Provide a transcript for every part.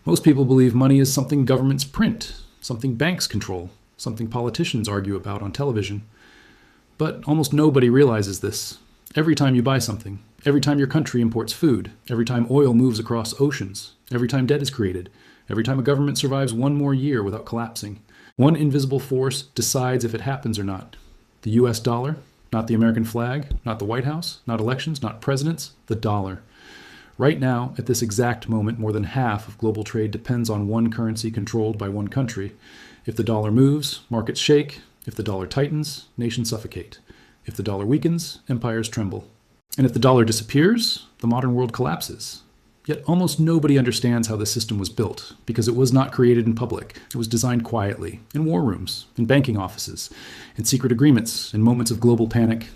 Most people believe money is something governments print, something banks control, something politicians argue about on television. But almost nobody realizes this. Every time you buy something, every time your country imports food, every time oil moves across oceans, every time debt is created, every time a government survives one more year without collapsing, one invisible force decides if it happens or not. The US dollar, not the American flag, not the White House, not elections, not presidents, the dollar. Right now, at this exact moment, more than half of global trade depends on one currency controlled by one country. If the dollar moves, markets shake. If the dollar tightens, nations suffocate. If the dollar weakens, empires tremble. And if the dollar disappears, the modern world collapses. Yet almost nobody understands how the system was built, because it was not created in public. It was designed quietly, in war rooms, in banking offices, in secret agreements, in moments of global panic.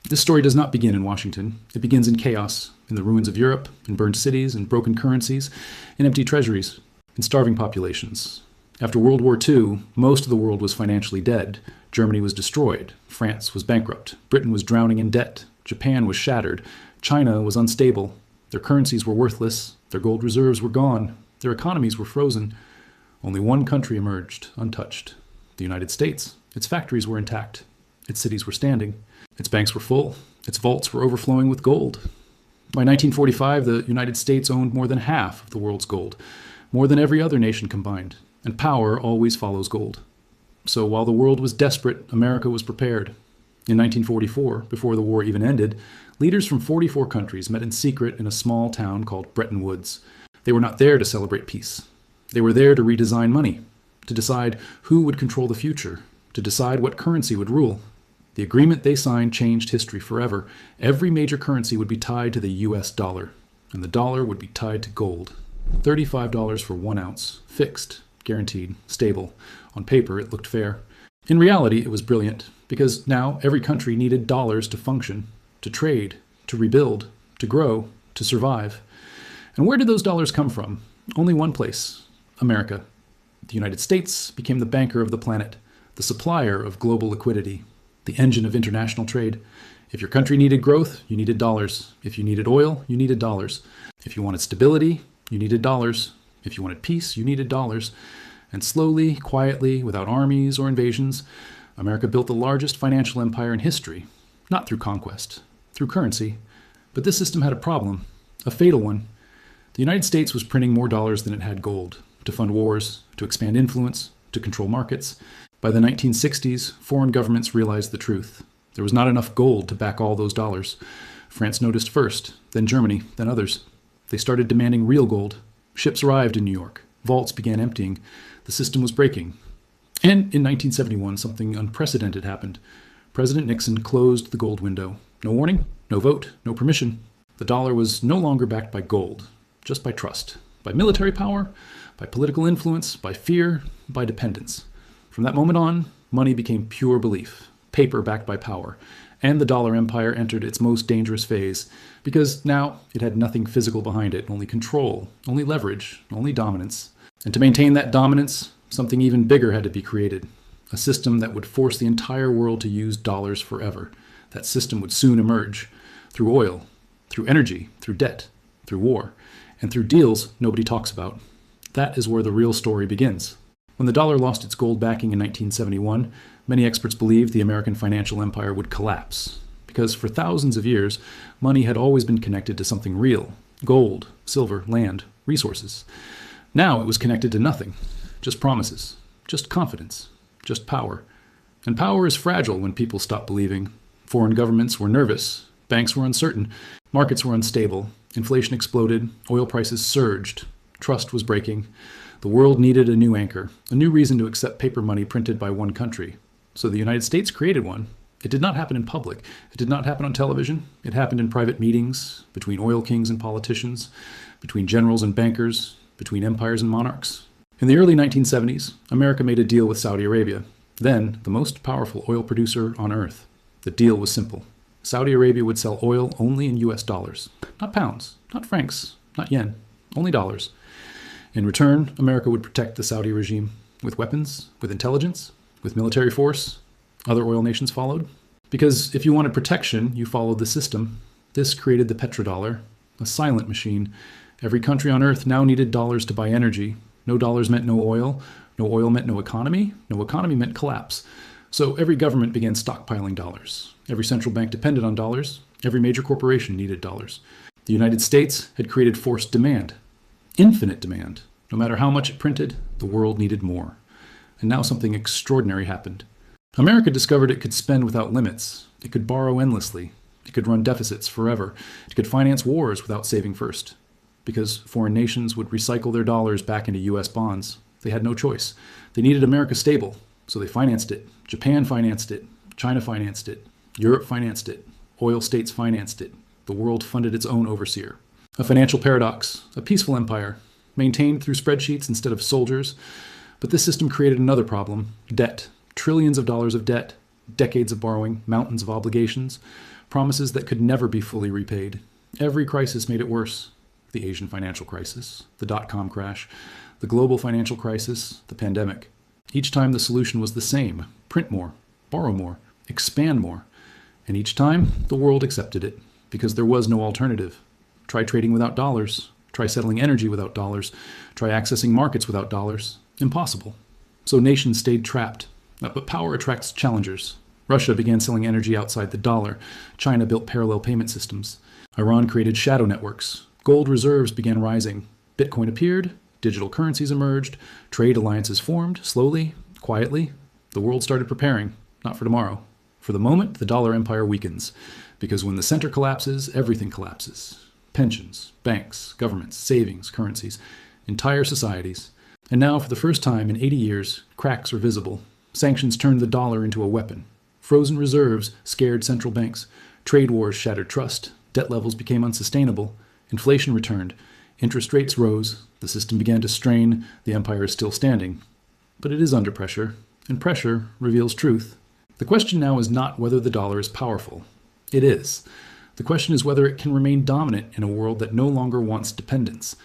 This story does not begin in Washington. It begins in chaos, in the ruins of Europe, in burned cities, in broken currencies, in empty treasuries, in starving populations. After World War II, most of the world was financially dead. Germany was destroyed. France was bankrupt. Britain was drowning in debt. Japan was shattered. China was unstable. Their currencies were worthless. Their gold reserves were gone. Their economies were frozen. Only one country emerged, untouched: the United States. Its factories were intact. Its cities were standing. Its banks were full. Its vaults were overflowing with gold. By 1945, the United States owned more than half of the world's gold, more than every other nation combined. And power always follows gold. So while the world was desperate, America was prepared. In 1944, before the war even ended, leaders from 44 countries met in secret in a small town called Bretton Woods. They were not there to celebrate peace. They were there to redesign money, to decide who would control the future, to decide what currency would rule. The agreement they signed changed history forever. Every major currency would be tied to the US dollar, and the dollar would be tied to gold. $35 for 1 ounce, fixed, guaranteed, stable. On paper, it looked fair. In reality, it was brilliant, because now every country needed dollars to function, to trade, to rebuild, to grow, to survive. And where did those dollars come from? Only one place: America. The United States became the banker of the planet, the supplier of global liquidity, the engine of international trade. If your country needed growth, you needed dollars. If you needed oil, you needed dollars. If you wanted stability, you needed dollars. If you wanted peace, you needed dollars. And slowly, quietly, without armies or invasions, America built the largest financial empire in history, not through conquest, through currency. But this system had a problem, a fatal one. The United States was printing more dollars than it had gold, to fund wars, to expand influence, to control markets. By the 1960s, foreign governments realized the truth. There was not enough gold to back all those dollars. France noticed first, then Germany, then others. They started demanding real gold. Ships arrived in New York. Vaults began emptying. The system was breaking. And in 1971, something unprecedented happened. President Nixon closed the gold window. No warning, no vote, no permission. The dollar was no longer backed by gold, just by trust, by military power, by political influence, by fear, by dependence. From that moment on, money became pure belief, paper backed by power, and the dollar empire entered its most dangerous phase, because now it had nothing physical behind it, only control, only leverage, only dominance. And to maintain that dominance, something even bigger had to be created, a system that would force the entire world to use dollars forever. That system would soon emerge, through oil, through energy, through debt, through war, and through deals nobody talks about. That is where the real story begins. When the dollar lost its gold backing in 1971, many experts believed the American financial empire would collapse, because for thousands of years, money had always been connected to something real: gold, silver, land, resources. Now it was connected to nothing, just promises, just confidence, just power. And power is fragile when people stop believing. Foreign governments were nervous, banks were uncertain, markets were unstable, inflation exploded, oil prices surged, trust was breaking. The world needed a new anchor, a new reason to accept paper money printed by one country. So the United States created one. It did not happen in public. It did not happen on television. It happened in private meetings, between oil kings and politicians, between generals and bankers, between empires and monarchs. In the early 1970s, America made a deal with Saudi Arabia, then the most powerful oil producer on earth. The deal was simple. Saudi Arabia would sell oil only in US dollars. Not pounds, not francs, not yen, only dollars. In return, America would protect the Saudi regime with weapons, with intelligence, with military force. Other oil nations followed. Because if you wanted protection, you followed the system. This created the petrodollar, a silent machine. Every country on Earth now needed dollars to buy energy. No dollars meant no oil. No oil meant no economy. No economy meant collapse. So every government began stockpiling dollars. Every central bank depended on dollars. Every major corporation needed dollars. The United States had created forced demand. Infinite demand. No matter how much it printed, the world needed more. And now something extraordinary happened. America discovered it could spend without limits. It could borrow endlessly. It could run deficits forever. It could finance wars without saving first. Because foreign nations would recycle their dollars back into U.S. bonds. They had no choice. They needed America stable, so they financed it. Japan financed it. China financed it. Europe financed it. Oil states financed it. The world funded its own overseer. A financial paradox, a peaceful empire, maintained through spreadsheets instead of soldiers. But this system created another problem, debt. Trillions of dollars of debt, decades of borrowing, mountains of obligations, promises that could never be fully repaid. Every crisis made it worse. The Asian financial crisis, the dot-com crash, the global financial crisis, the pandemic. Each time the solution was the same: print more, borrow more, expand more. And each time, the world accepted it, because there was no alternative. Try trading without dollars. Try settling energy without dollars. Try accessing markets without dollars. Impossible. So nations stayed trapped. But power attracts challengers. Russia began selling energy outside the dollar. China built parallel payment systems. Iran created shadow networks. Gold reserves began rising. Bitcoin appeared. Digital currencies emerged. Trade alliances formed, slowly, quietly. The world started preparing, not for tomorrow. For the moment, the dollar empire weakens. Because when the center collapses, everything collapses. Pensions, banks, governments, savings, currencies, entire societies. And now, for the first time in 80 years, cracks are visible. Sanctions turned the dollar into a weapon. Frozen reserves scared central banks. Trade wars shattered trust. Debt levels became unsustainable. Inflation returned. Interest rates rose. The system began to strain. The empire is still standing. But it is under pressure, and pressure reveals truth. The question now is not whether the dollar is powerful. It is. The question is whether it can remain dominant in a world that no longer wants dependence.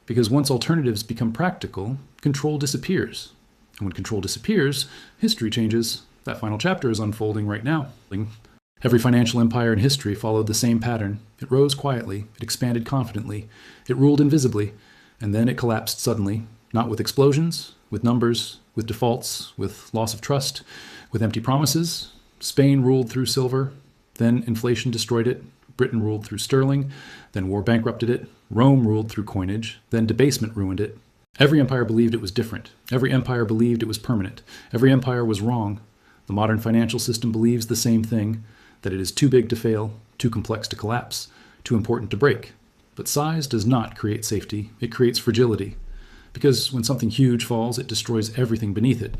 Because once alternatives become practical, control disappears. And when control disappears, history changes. That final chapter is unfolding right now. Every financial empire in history followed the same pattern. It rose quietly, it expanded confidently, it ruled invisibly, and then it collapsed suddenly, not with explosions, with numbers, with defaults, with loss of trust, with empty promises. Spain ruled through silver, then inflation destroyed it. Britain ruled through sterling, then war bankrupted it. Rome ruled through coinage, then debasement ruined it. Every empire believed it was different. Every empire believed it was permanent. Every empire was wrong. The modern financial system believes the same thing, that it is too big to fail, too complex to collapse, too important to break. But size does not create safety, it creates fragility. Because when something huge falls, it destroys everything beneath it.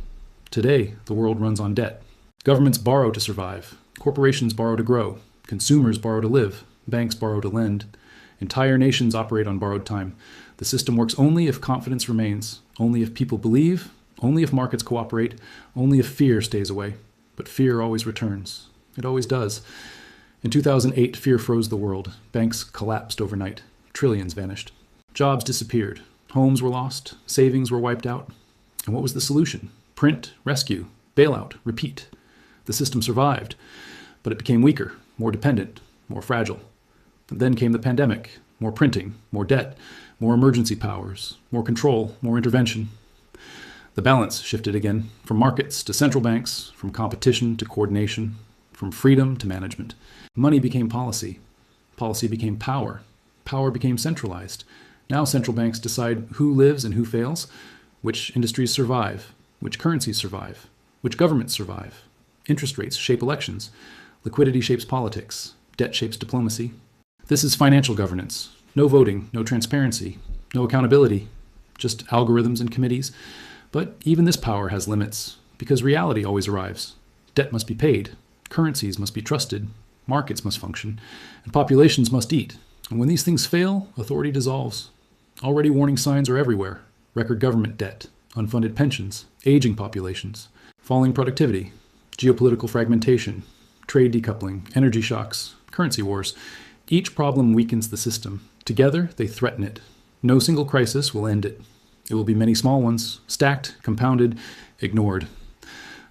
Today, the world runs on debt. Governments borrow to survive. Corporations borrow to grow. Consumers borrow to live. Banks borrow to lend. Entire nations operate on borrowed time. The system works only if confidence remains, only if people believe, only if markets cooperate, only if fear stays away. But fear always returns. It always does. In 2008, fear froze the world. Banks collapsed overnight. Trillions vanished. Jobs disappeared. Homes were lost. Savings were wiped out. And what was the solution? Print, rescue, bailout, repeat. The system survived, but it became weaker, more dependent, more fragile. And then came the pandemic. More printing, more debt, more emergency powers, more control, more intervention. The balance shifted again, from markets to central banks, from competition to coordination, from freedom to management. Money became policy. Policy became power. Power became centralized. Now central banks decide who lives and who fails, which industries survive, which currencies survive, which governments survive. Interest rates shape elections. Liquidity shapes politics. Debt shapes diplomacy. This is financial governance. No voting, no transparency, no accountability, just algorithms and committees. But even this power has limits, because reality always arrives. Debt must be paid. Currencies must be trusted. Markets must function. And populations must eat. And when these things fail, authority dissolves. Already warning signs are everywhere. Record government debt, unfunded pensions, aging populations, falling productivity, geopolitical fragmentation, trade decoupling, energy shocks, currency wars. Each problem weakens the system. Together, they threaten it. No single crisis will end it. It will be many small ones, stacked, compounded, ignored,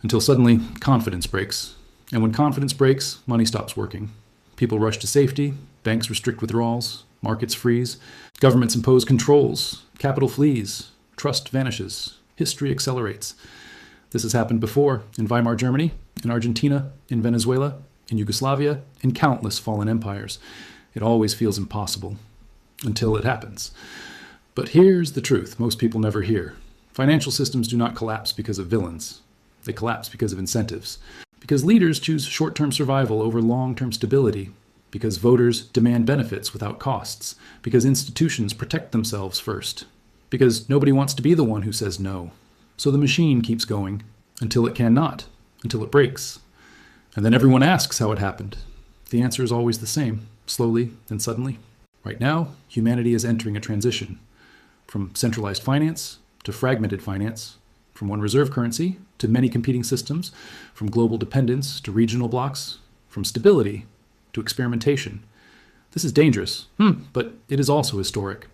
until suddenly confidence breaks. And when confidence breaks, money stops working. People rush to safety, banks restrict withdrawals, Markets freeze. Governments impose controls. Capital flees. Trust vanishes. History accelerates. This has happened before in Weimar Germany, in Argentina, in Venezuela, in Yugoslavia, in countless fallen empires. It always feels impossible until it happens. But here's the truth most people never hear. Financial systems do not collapse because of villains. They collapse because of incentives. Because leaders choose short-term survival over long-term stability. Because voters demand benefits without costs. Because institutions protect themselves first. Because nobody wants to be the one who says no. So the machine keeps going until it cannot, until it breaks. And then everyone asks how it happened. The answer is always the same, slowly, then suddenly. Right now, humanity is entering a transition from centralized finance to fragmented finance, from one reserve currency to many competing systems, from global dependence to regional blocks, from stability to experimentation. This is dangerous, but it is also historic.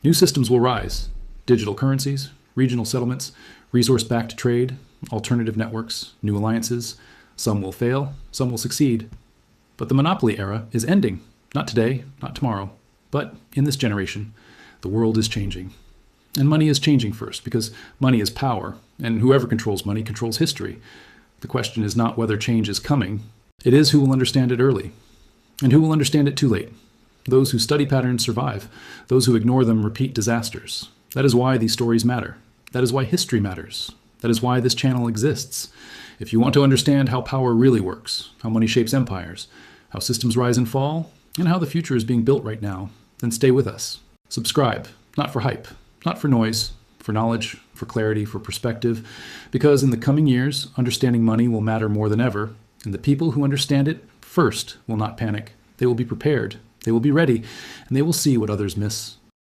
New systems will rise: digital currencies, regional settlements, resource-backed trade, alternative networks, new alliances. Some will fail, some will succeed. But the monopoly era is ending. Not today, not tomorrow, but in this generation. The world is changing. And money is changing first, because money is power, and whoever controls money controls history. The question is not whether change is coming. It is who will understand it early, and who will understand it too late. Those who study patterns survive. Those who ignore them repeat disasters. That is why these stories matter. That is why history matters. That is why this channel exists. If you want to understand how power really works, how money shapes empires, how systems rise and fall, and how the future is being built right now, then stay with us. Subscribe, not for hype, not for noise, for knowledge, for clarity, for perspective, because in the coming years, understanding money will matter more than ever, and the people who understand it first will not panic. They will be prepared, they will be ready, and they will see what others miss.